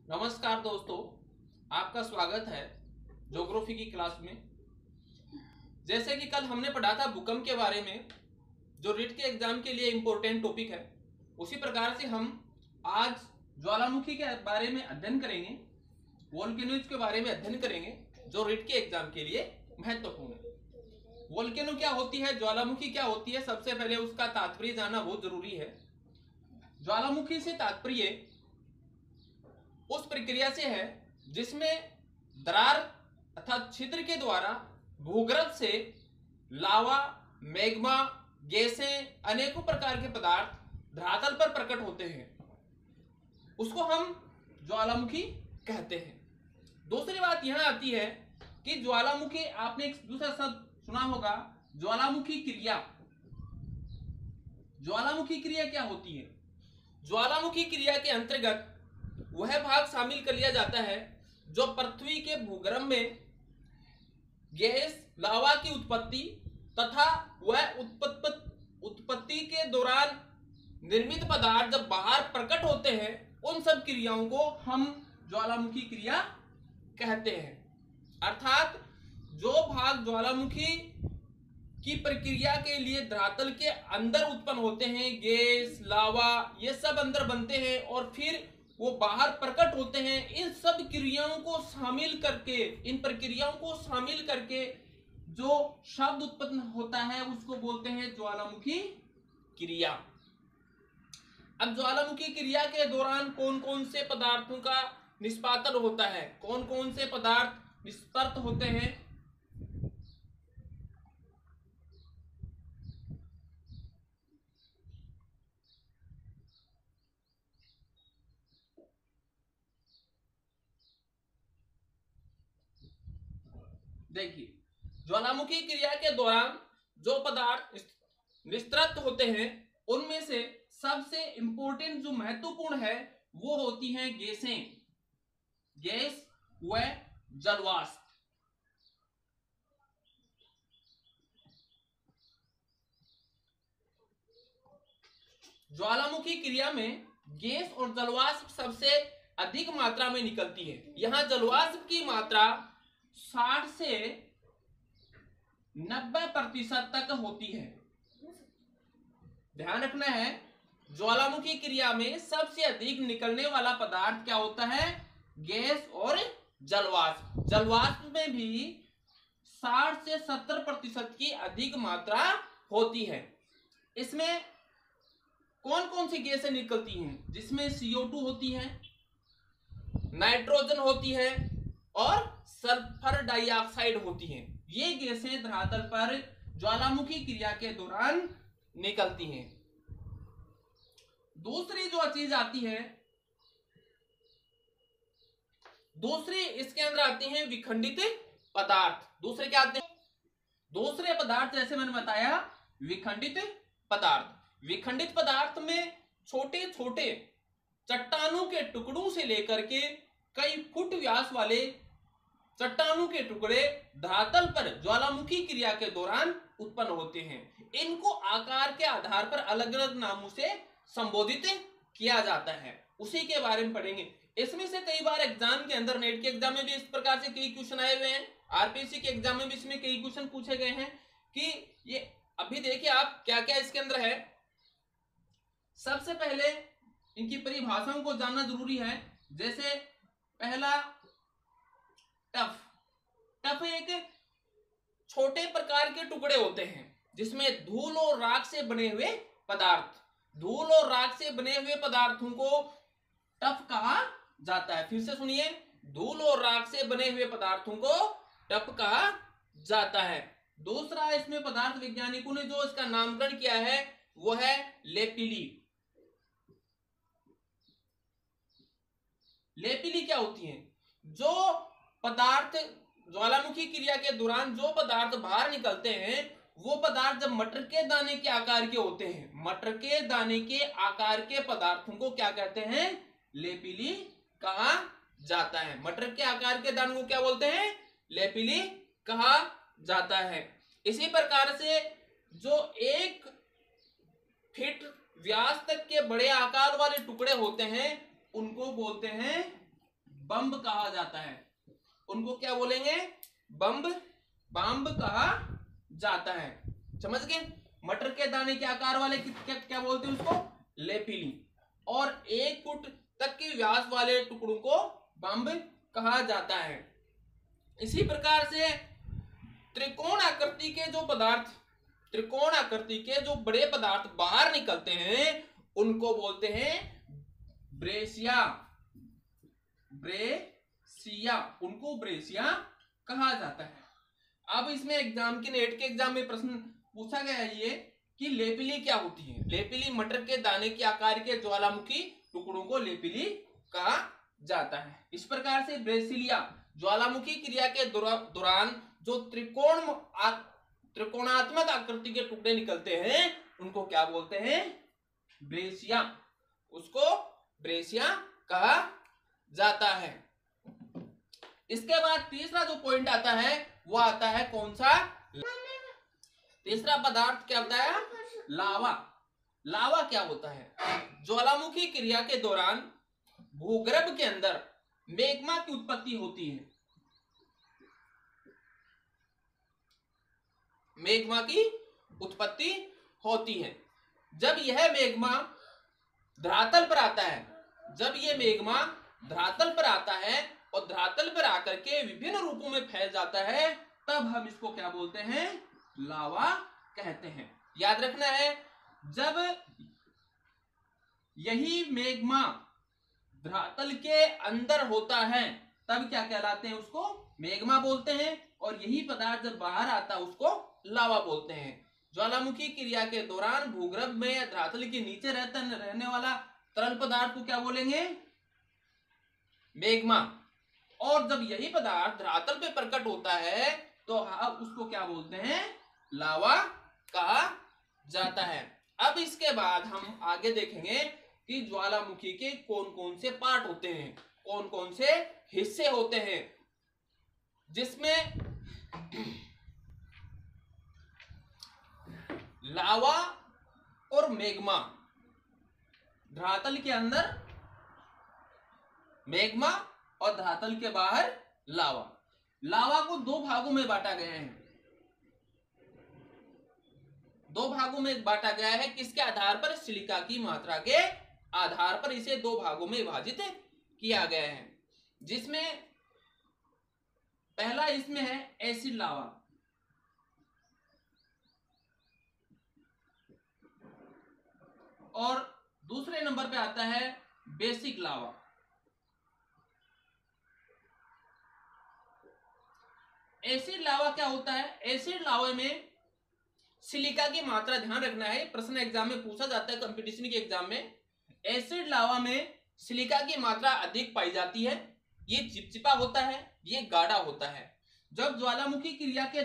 नमस्कार दोस्तों, आपका स्वागत है ज्योग्राफी की क्लास में। जैसे कि कल हमने पढ़ा था भूकंप के बारे में, जो रिट के एग्जाम के लिए इम्पोर्टेंट टॉपिक है, उसी प्रकार से हम आज ज्वालामुखी के बारे में अध्ययन करेंगे, वोल्केनोज के बारे में अध्ययन करेंगे, जो रिट के एग्जाम के लिए महत्वपूर्ण है। वोल्केनो क्या होती है, ज्वालामुखी क्या होती है, सबसे पहले उसका तात्पर्य जानना बहुत जरूरी है। ज्वालामुखी से तात्पर्य उस प्रक्रिया से है जिसमें दरार अर्थात छिद्र के द्वारा भूगर्भ से लावा, मैग्मा, गैसें, अनेकों प्रकार के पदार्थ धरातल पर प्रकट होते हैं, उसको हम ज्वालामुखी कहते हैं। दूसरी बात यहां आती है कि ज्वालामुखी, आपने एक दूसरा शब्द सुना होगा, ज्वालामुखी क्रिया। ज्वालामुखी क्रिया क्या होती है? ज्वालामुखी क्रिया के अंतर्गत वह भाग शामिल कर लिया जाता है जो पृथ्वी के भूगर्भ में गैस, लावा की उत्पत्ति तथा वह उत्पत्ति के दौरान निर्मित पदार्थ जब बाहर प्रकट होते हैं, उन सब क्रियाओं को हम ज्वालामुखी क्रिया कहते हैं। अर्थात जो भाग ज्वालामुखी की प्रक्रिया के लिए धरातल के अंदर उत्पन्न होते हैं, गैस, लावा, ये सब अंदर बनते हैं और फिर वो बाहर प्रकट होते हैं, इन सब क्रियाओं को शामिल करके, इन प्रक्रियाओं को शामिल करके जो शब्द उत्पन्न होता है उसको बोलते हैं ज्वालामुखी क्रिया। अब ज्वालामुखी क्रिया के दौरान कौन कौन से पदार्थों का निष्पादन होता है, कौन कौन से पदार्थ निष्पन्न होते हैं, देखिए। ज्वालामुखी क्रिया के दौरान जो पदार्थ निस्तृत होते हैं उनमें से सबसे इंपॉर्टेंट जो महत्वपूर्ण है वो होती हैं गैसें, गैस व जलवाष्प। ज्वालामुखी क्रिया में गैस और जलवाष्प सबसे अधिक मात्रा में निकलती है। यहां जलवाष्प की मात्रा 60 से 90% तक होती है। ध्यान रखना है, ज्वालामुखी क्रिया में सबसे अधिक निकलने वाला पदार्थ क्या होता है? गैस और जलवाष्प। जलवाष्प में भी 60 से 70% की अधिक मात्रा होती है। इसमें कौन कौन सी गैसें निकलती हैं? जिसमें CO2 होती है, नाइट्रोजन होती है और सल्फर डाइऑक्साइड होती है। ये गैसें धरातल पर ज्वालामुखी क्रिया के दौरान निकलती हैं। दूसरी जो चीज आती है, दूसरी इसके अंदर आती हैं विखंडित पदार्थ। दूसरे क्या आते हैं? दूसरे पदार्थ जैसे मैंने बताया विखंडित पदार्थ। विखंडित पदार्थ में छोटे छोटे चट्टानों के टुकड़ों से लेकर के कई फुट व्यास वाले चट्टानों के टुकड़े धरातल पर ज्वालामुखी क्रिया के दौरान उत्पन्न होते हैं। इनको आकार के आधार पर अलग अलग नामों से संबोधित किया जाता है, उसी के बारे में पढ़ेंगे। इसमें से कई बार एग्जाम के अंदर, नेट के एग्जाम में भी इस प्रकार से कई क्वेश्चन आए हुए हैं, आरपीसी के एग्जाम में भी इसमें कई क्वेश्चन पूछे गए हैं कि ये अभी देखिए आप क्या क्या इसके अंदर है। सबसे पहले इनकी परिभाषाओं को जानना जरूरी है। जैसे पहला टफ। टफ एक छोटे प्रकार के टुकड़े होते हैं जिसमें धूल और राख से बने हुए पदार्थ, धूल और राख से बने हुए पदार्थों को टफ कहा जाता है। फिर से सुनिए, धूल और राख से बने हुए पदार्थों को टफ कहा जाता है। दूसरा, इसमें पदार्थ वैज्ञानिकों ने जो इसका नामकरण किया है वो है लेपिली। लेपिली क्या होती है? जो पदार्थ ज्वालामुखी क्रिया के दौरान जो पदार्थ बाहर निकलते हैं वो पदार्थ जब मटर के दाने के आकार के होते हैं, मटर के दाने के आकार के पदार्थों को क्या कहते हैं? लेपिली कहा जाता है। मटर के आकार के दानों को क्या बोलते हैं? लेपिली कहा जाता है। इसी प्रकार से जो 1 फीट व्यास तक के बड़े आकार वाले टुकड़े होते हैं उनको बोलते हैं बम्ब कहा जाता है। उनको क्या बोलेंगे? बम्ब कहा जाता है। समझ गए? मटर के दाने के आकार वाले क्या बोलते हैं उसको? लेपिली। और 1 फुट तक के व्यास वाले टुकड़ों को बम्ब कहा जाता है। इसी प्रकार से त्रिकोण आकृति के जो बड़े पदार्थ बाहर निकलते हैं उनको बोलते हैं ब्रेसिया। उनको ब्रेसिया कहा जाता है। अब इसमें नेट के एग्जाम में प्रश्न पूछा गया है ये कि लेपिली क्या होती है। लेपिली मटर के दाने के आकार के ज्वालामुखी टुकड़ों को लेपिली कहा जाता है। इस प्रकार से ब्रेसिलिया ज्वालामुखी क्रिया के दौरान जो त्रिकोणात्मक आकृति के टुकड़े निकलते हैं उनको क्या बोलते हैं? ब्रेसिया। उसको ब्रेसिया कहा जाता है। इसके बाद तीसरा जो पॉइंट आता है वो आता है कौन सा? तीसरा पदार्थ क्या होता है? लावा। लावा क्या होता है? ज्वालामुखी क्रिया के दौरान भूगर्भ के अंदर मैग्मा की उत्पत्ति होती है। मैग्मा की उत्पत्ति होती है। जब यह मैग्मा धरातल पर आता है, और धरातल पर आकर के विभिन्न रूपों में फैल जाता है, तब हम इसको क्या बोलते हैं? लावा कहते हैं। याद रखना है, जब यही मैग्मा धरातल के अंदर होता है तब क्या कहलाते हैं? उसको मैग्मा बोलते हैं। और यही पदार्थ जब बाहर आता है उसको लावा बोलते हैं। ज्वालामुखी क्रिया के दौरान भूगर्भ में या धरातल के नीचे रहने वाला तरल पदार्थ को क्या बोलेंगे? मैग्मा। और जब यही पदार्थ धरातल पे प्रकट होता है तो उसको क्या बोलते हैं? लावा कहा जाता है। अब इसके बाद हम आगे देखेंगे कि ज्वालामुखी के कौन कौन से पार्ट होते हैं, कौन कौन से हिस्से होते हैं, जिसमें लावा और मैग्मा, धरातल के अंदर मैग्मा और धरातल के बाहर लावा। लावा को 2 भागों में बांटा गया है। 2 भागों में बांटा गया है। किसके आधार पर? सिलिका की मात्रा के आधार पर इसे 2 भागों में विभाजित किया गया है। जिसमें पहला इसमें है एसिड लावा, और दूसरे नंबर पे आता है बेसिक लावा। एसिड लावा क्या होता है? एसिड लावे में सिलिका की मात्रा, ध्यान रखना है, प्रश्न एग्जाम में पूछा जाता है, कंपटीशन के एग्जाम में। एसिड लावा में सिलिका की मात्रा अधिक पाई जाती है। ये चिपचिपा होता है, ये गाढ़ा होता है। जब ज्वालामुखी क्रिया के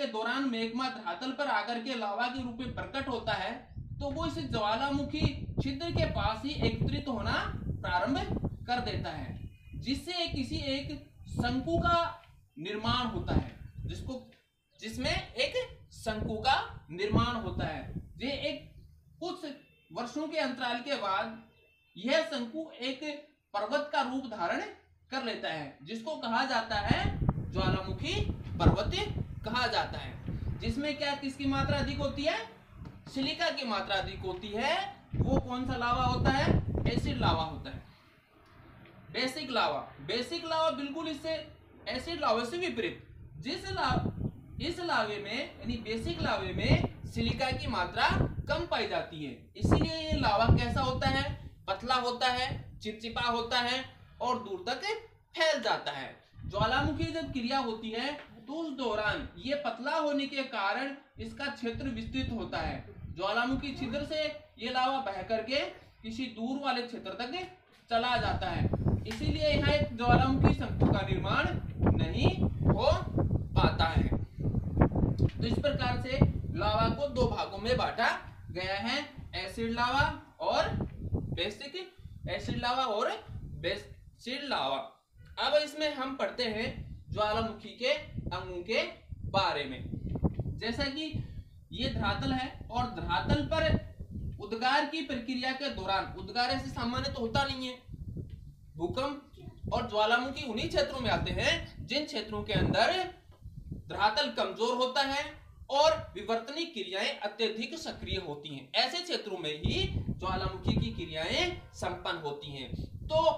दौरान मैग्मा धरातल पर आकर के लावा के रूप में प्रकट होता है तो वो इस ज्वालामुखी छिद्र के पास ही एकत्रित होना प्रारंभ कर देता है, जिससे किसी एक शंकु का निर्माण होता है, जिसमें एक शंकु का निर्माण होता है। ये एक कुछ वर्षों के अंतराल के बाद यह शंकु एक पर्वत का रूप धारण कर लेता है, जिसको कहा जाता है ज्वालामुखी पर्वत कहा जाता है। जिसमें क्या किसकी मात्रा अधिक होती है? सिलिका की मात्रा अधिक होती है। वो कौन सा लावा होता है? एसिड लावा होता है। बेसिक लावा बिल्कुल इससे एसिड लावे से विपरीत। इस लावे में यानी बेसिक लावे में सिलिका की मात्रा कम पाई जाती है, इसीलिए ये लावा कैसा होता है? पतला होता है, चिपचिपा होता है और दूर तक फैल जाता है। ज्वालामुखी जब क्रिया होती है तो उस दौरान ये पतला होने के कारण इसका क्षेत्र विस्तृत होता है। ज्वालामुखी छिद्र से ये लावा बह करके किसी दूर वाले क्षेत्र तक चला जाता है, इसीलिए यहाँ एक ज्वालामुखी शंकु का निर्माण नहीं हो पाता है। तो इस प्रकार से लावा को 2 भागों में बांटा गया है, एसिड लावा और बेसिक लावा। अब इसमें हम पढ़ते हैं ज्वालामुखी के अंगों के बारे में। जैसा कि ये धरातल है और धरातल पर उद्गार की प्रक्रिया के दौरान, उद्गार ऐसे सामान्य तो होता नहीं है, भूकंप और ज्वालामुखी उन्हीं क्षेत्रों में आते हैं जिन क्षेत्रों के अंदर धरातल कमजोर होता है और विवर्तनिक क्रियाएं अत्यधिक सक्रिय होती हैं। ऐसे क्षेत्रों में ही ज्वालामुखी की क्रियाएं संपन्न होती हैं। तो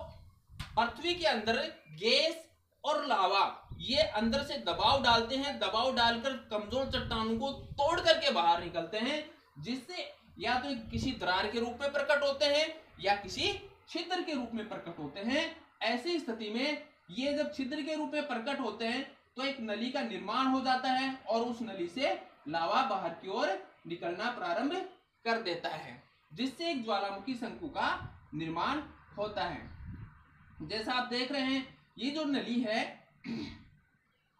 पृथ्वी के अंदर गैस और लावा ये अंदर से दबाव डालते हैं, दबाव डालकर कमजोर चट्टानों को तोड़ करके बाहर निकलते हैं, जिससे या तो किसी दरार के रूप में प्रकट होते हैं या किसी छिद्र के रूप में प्रकट होते हैं। ऐसी स्थिति में ये जब छिद्र के रूप में प्रकट होते हैं तो एक नली का निर्माण हो जाता है और उस नली से लावा बाहर की ओर निकलना प्रारंभ कर देता है, जिससे एक ज्वालामुखी शंकु का निर्माण होता है। जैसा आप देख रहे हैं ये जो नली है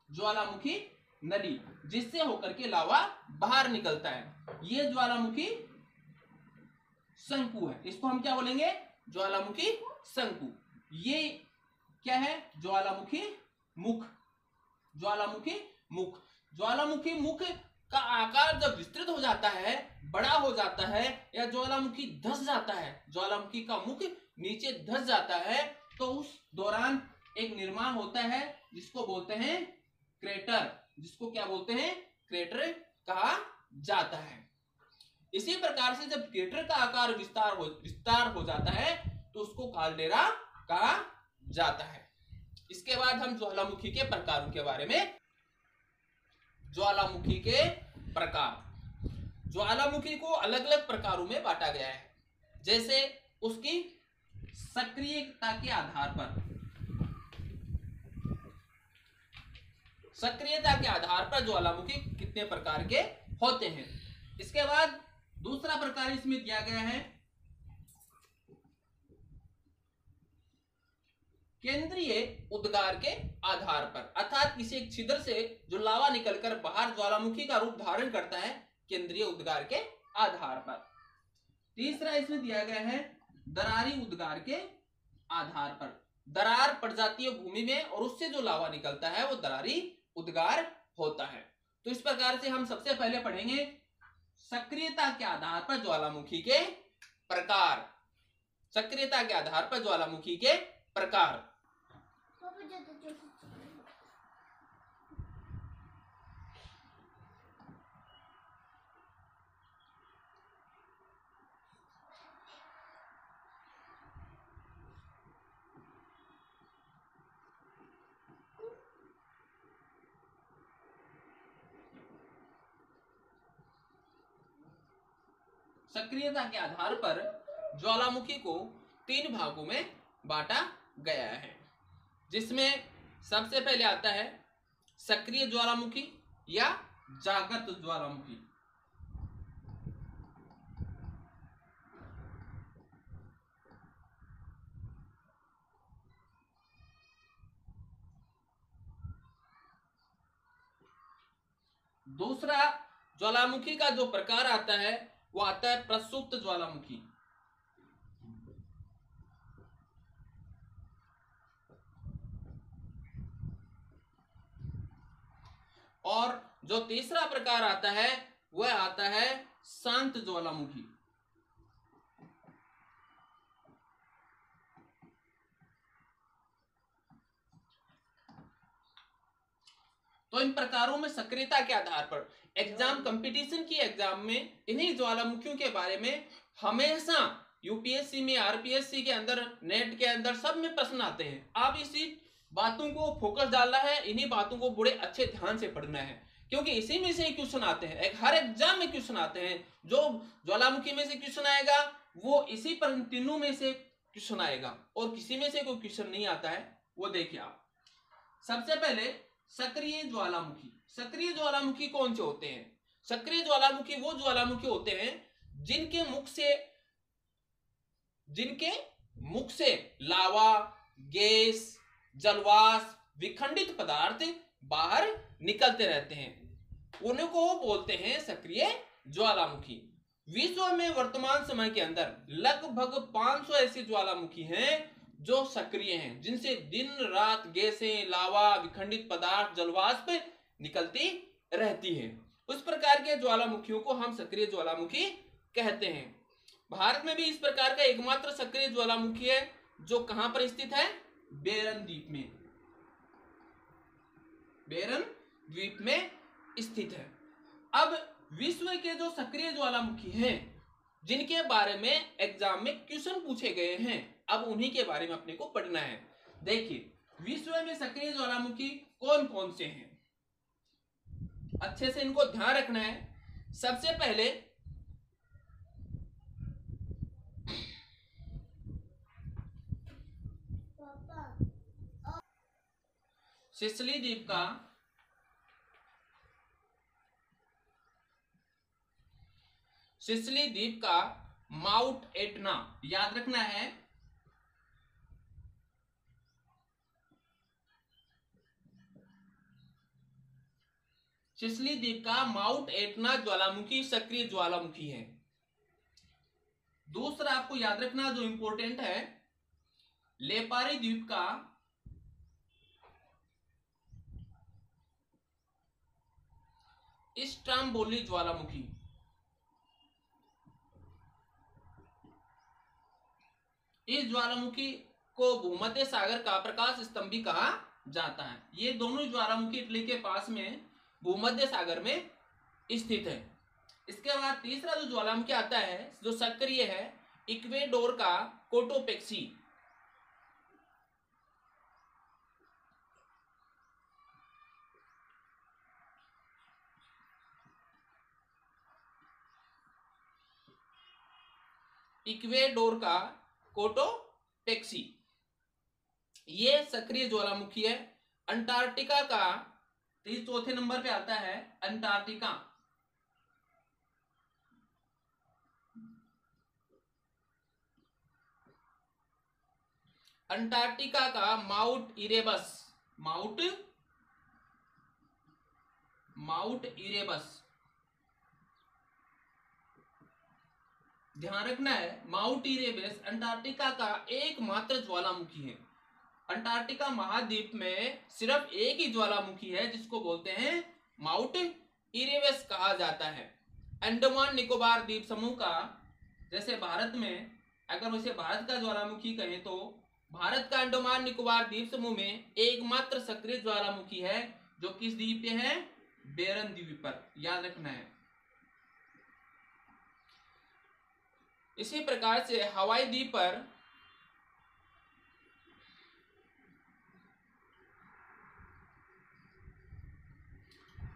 ज्वालामुखी नली, जिससे होकर के लावा बाहर निकलता है, ये ज्वालामुखी शंकु है। इसको हम क्या बोलेंगे? ज्वालामुखी शंकु। ये क्या है? ज्वालामुखी मुख। ज्वालामुखी मुख। ज्वालामुखी मुख का आकार जब विस्तृत हो जाता है, बड़ा हो जाता है, या ज्वालामुखी धंस जाता है, ज्वालामुखी का मुख नीचे धंस जाता है, तो उस दौरान एक निर्माण होता है जिसको बोलते हैं क्रेटर। जिसको क्या बोलते हैं? क्रेटर कहा जाता है। इसी प्रकार से जब क्रेटर का आकार विस्तार हो जाता है तो उसको काल्डेरा कहा जाता है। इसके बाद हम ज्वालामुखी के प्रकारों के बारे में। ज्वालामुखी के प्रकार। ज्वालामुखी को अलग अलग प्रकारों में बांटा गया है, जैसे उसकी सक्रियता के आधार पर। सक्रियता के आधार पर ज्वालामुखी कितने प्रकार के होते हैं। इसके बाद दूसरा प्रकार इसमें दिया गया है केंद्रीय उद्गार के आधार पर, अर्थात किसी एक छिद्र से जो लावा निकलकर बाहर ज्वालामुखी का रूप धारण करता है केंद्रीय उद्गार के आधार पर। तीसरा इसमें दिया गया है दरारी उद्गार के आधार पर। दरार पड़ जाती है भूमि में और उससे जो लावा निकलता है वो दरारी उद्गार होता है। तो इस प्रकार से हम सबसे पहले पढ़ेंगे सक्रियता के आधार पर ज्वालामुखी के प्रकार। सक्रियता के आधार पर ज्वालामुखी के प्रकार। सक्रियता के आधार पर ज्वालामुखी को 3 भागों में बांटा गया है, जिसमें सबसे पहले आता है सक्रिय ज्वालामुखी या जागृत ज्वालामुखी। दूसरा ज्वालामुखी का जो प्रकार आता है वो आता है प्रसुप्त ज्वालामुखी। और जो तीसरा प्रकार आता है वह आता है शांत ज्वालामुखी। तो इन प्रकारों में सक्रियता के आधार पर एग्जाम कंपटीशन की एग्जाम में इन्हीं ज्वालामुखियों के बारे में हमेशा यूपीएससी में, आरपीएससी के अंदर, नेट के अंदर सब में प्रश्न आते हैं। आप इसी बातों को फोकस डालना है, इन्हीं बातों को बड़े अच्छे ध्यान से पढ़ना है, क्योंकि इसी में से क्वेश्चन आते हैं। हर एग्जाम में क्वेश्चन आते हैं। जो ज्वालामुखी में से क्वेश्चन आएगा वो इसी पर तीनों में से क्वेश्चन आएगा, और किसी में से कोई क्वेश्चन नहीं आता है वो देखिए आप। सबसे पहले सक्रिय ज्वालामुखी। सक्रिय ज्वालामुखी कौन से होते हैं? सक्रिय ज्वालामुखी वो ज्वालामुखी होते हैं जिनके मुख से लावा, गैस, जलवाष्प, विखंडित पदार्थ बाहर निकलते रहते हैं, उनको बोलते हैं सक्रिय ज्वालामुखी। विश्व में वर्तमान समय के अंदर लगभग 500 ऐसे ज्वालामुखी हैं जो सक्रिय हैं, जिनसे दिन रात गैसें, लावा, विखंडित पदार्थ, जलवाष्प निकलती रहती है। उस प्रकार के ज्वालामुखियों को हम सक्रिय ज्वालामुखी कहते हैं। भारत में भी इस प्रकार का एकमात्र सक्रिय ज्वालामुखी है जो कहां पर स्थित है? बेरन द्वीप में, बेरन द्वीप में स्थित है। अब विश्व के जो सक्रिय ज्वालामुखी हैं, जिनके बारे में एग्जाम में क्वेश्चन पूछे गए हैं, अब उन्हीं के बारे में अपने को पढ़ना है। देखिए विश्व में सक्रिय ज्वालामुखी कौन कौन से हैं, अच्छे से इनको ध्यान रखना है। सबसे पहले सिसिली द्वीप का सिसिली द्वीप का माउंट एटना, याद रखना है। सिसिली द्वीप का माउंट एटना ज्वालामुखी सक्रिय ज्वालामुखी है। दूसरा आपको याद रखना जो इंपॉर्टेंट है, लेपारी द्वीप का स्ट्राम्बोली ज्वालामुखी, इस ज्वालामुखी को भूमध्य सागर का प्रकाश स्तंभ भी कहा जाता है। ये दोनों ज्वालामुखी इटली के पास में भूमध्य सागर में स्थित है। इसके बाद तीसरा जो ज्वालामुखी आता है जो सक्रिय है, इक्वेडोर का कोटोपेक्सी। इक्वेडोर का कोटोपेक्सी ये सक्रिय ज्वालामुखी है। अंटार्कटिका का चौथे नंबर पे आता है अंटार्कटिका, अंटार्कटिका का माउंट इरेबस, माउंट इरेबस, ध्यान रखना है। माउंट इरेबस अंटार्कटिका का एकमात्र ज्वालामुखी है। अंटार्कटिका महाद्वीप में सिर्फ एक ही ज्वालामुखी है जिसको बोलते हैं माउंट इरेबस कहा जाता है। अंडमान निकोबार द्वीप समूह का, जैसे भारत में अगर उसे भारत का ज्वालामुखी कहें तो भारत का अंडमान निकोबार द्वीप समूह में एकमात्र सक्रिय ज्वालामुखी है जो किस द्वीप पे है? बेरन द्वीप पर, याद रखना है। इसी प्रकार से हवाई द्वीप पर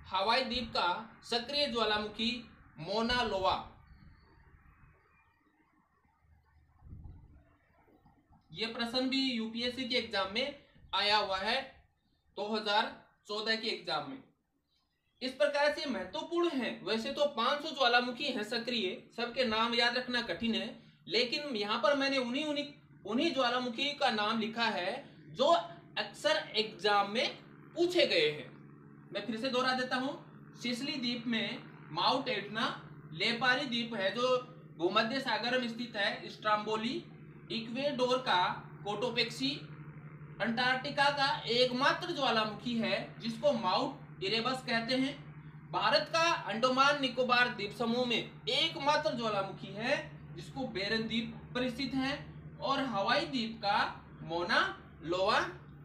हवाई द्वीप का सक्रिय ज्वालामुखी मोना लोआ, यह प्रश्न भी यूपीएससी के एग्जाम में आया हुआ है 2014 के एग्जाम में। इस प्रकार से महत्वपूर्ण है। वैसे तो 500 ज्वालामुखी हैं सक्रिय, सबके नाम याद रखना कठिन है, लेकिन यहां पर मैंने उन्हीं ज्वालामुखी का नाम लिखा है जो अक्सर एग्जाम में पूछे गए हैं। मैं फिर से दोहरा देता हूं, सिसिली द्वीप में माउंट एटना, लेपारी द्वीप है जो भूमध्य सागर में स्थित है स्ट्राम्बोली, इक्वेडोर का कोटोपेक्सी, अंटार्कटिका का एकमात्र ज्वालामुखी है जिसको माउंट इरेबस कहते हैं, भारत का अंडमान निकोबार द्वीप समूह में एकमात्र ज्वालामुखी है जिसको बेरन द्वीप पर स्थित है, और हवाई द्वीप का मोना लोआ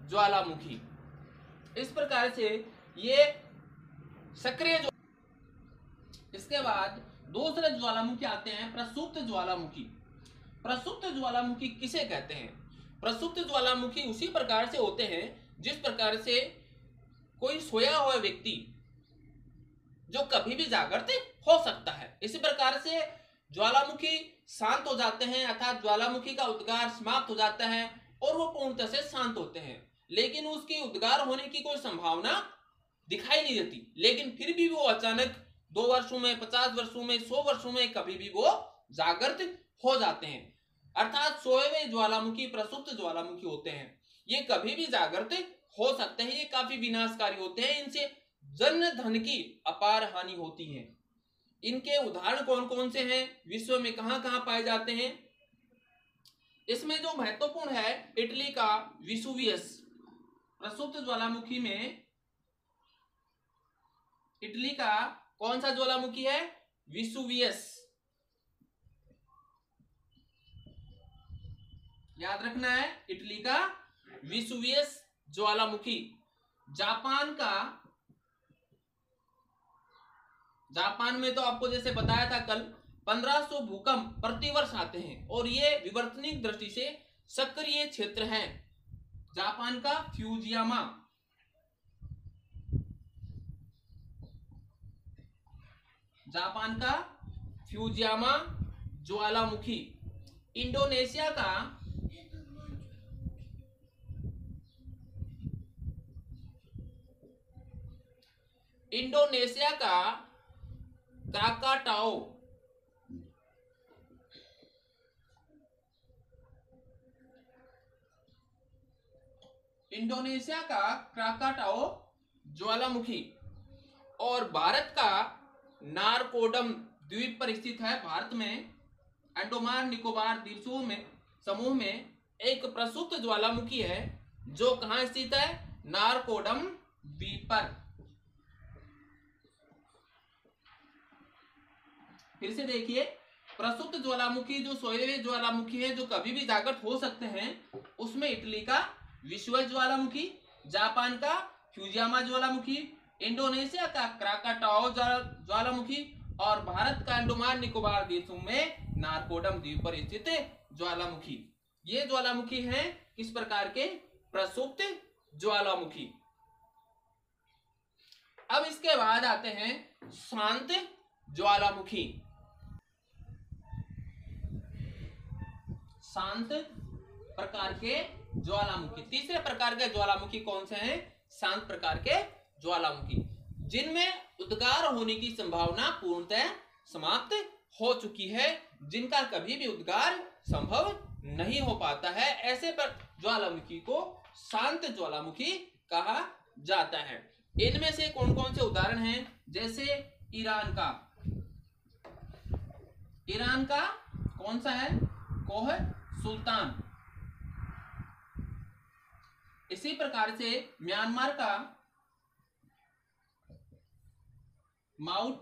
ज्वालामुखी। इस प्रकार से ये सक्रिय। इसके बाद दूसरे ज्वालामुखी आते हैं प्रसुप्त ज्वालामुखी। प्रसुप्त ज्वालामुखी किसे कहते हैं? प्रसुप्त ज्वालामुखी उसी प्रकार से होते हैं जिस प्रकार से कोई सोया हुआ व्यक्ति जो कभी भी जागृत हो सकता है, इसी प्रकार से ज्वालामुखी शांत हो जाते हैं, अर्थात ज्वालामुखी का उद्गार समाप्त हो जाता है और वो पूर्णतः से शांत होते हैं, लेकिन उसके उद्गार होने की कोई संभावना दिखाई नहीं देती, लेकिन फिर भी वो अचानक 2 वर्षों में, 50 वर्षों में, 100 वर्षों में कभी भी वो जागृत हो जाते हैं। अर्थात सोए हुए ज्वालामुखी प्रसुप्त ज्वालामुखी होते हैं, ये कभी भी जागृत हो सकते हैं, ये काफी विनाशकारी होते हैं, इनसे जन धन की अपार हानि होती है। इनके उदाहरण कौन कौन से हैं, विश्व में कहां कहां पाए जाते हैं? इसमें जो महत्वपूर्ण है इटली का विसुवियस, प्रसुप्त ज्वालामुखी में इटली का कौन सा ज्वालामुखी है? विसुवियस, याद रखना है, इटली का वेसुवियस ज्वालामुखी। जापान में तो आपको जैसे बताया था कल 1500 भूकंप प्रतिवर्ष आते हैं और ये विवर्तनिक दृष्टि से सक्रिय क्षेत्र है। जापान का फ्यूजियामा ज्वालामुखी। इंडोनेशिया का क्राकाटाओ। इंडोनेशिया का क्राकाटाओ ज्वालामुखी। और भारत का नारकोडम द्वीप पर स्थित है। भारत में अंडमान निकोबार द्वीप समूह में एक प्रसुप्त ज्वालामुखी है जो कहां स्थित है? नारकोडम द्वीप पर। फिर से देखिए, प्रसुप्त ज्वालामुखी जो सोए ज्वालामुखी है जो कभी भी जागृत हो सकते हैं, उसमें इटली का वेसुवियस ज्वालामुखी, जापान का फ्यूजियामा ज्वालामुखी, इंडोनेशिया का क्राकाटाओ ज्वालामुखी और भारत का अंडमान निकोबार द्वीप में नारकोडम द्वीप पर स्थित ज्वालामुखी। ये ज्वालामुखी हैं किस प्रकार के? प्रसुप्त ज्वालामुखी। अब इसके बाद आते हैं शांत ज्वालामुखी। शांत प्रकार के ज्वालामुखी। तीसरे प्रकार के ज्वालामुखी कौन से हैं? शांत प्रकार के ज्वालामुखी, जिनमें उद्गार होने की संभावना पूर्णतः समाप्त हो चुकी है, जिनका कभी भी उद्गार संभव नहीं हो पाता है। ऐसे पर ज्वालामुखी को शांत ज्वालामुखी कहा जाता है। इनमें से कौन कौन से उदाहरण हैं? जैसे ईरान का कौन सा है? कोह सुल्तान। इसी प्रकार से म्यांमार का माउंट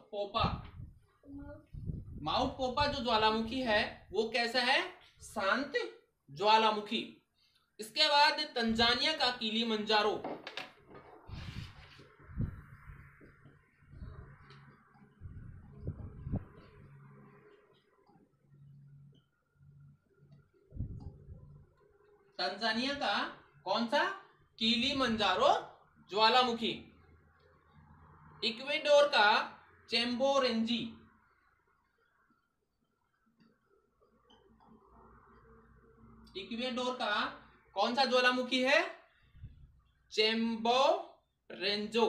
पोपा जो ज्वालामुखी है वो कैसा है? शांत ज्वालामुखी। इसके बाद तंजानिया का किलिमंजारो। तंजानिया का कौन सा? किलिमंजारो ज्वालामुखी। इक्वेडोर का चेम्बोरेंजी। इक्वेडोर का कौन सा ज्वालामुखी है? चेम्बोरेंजो।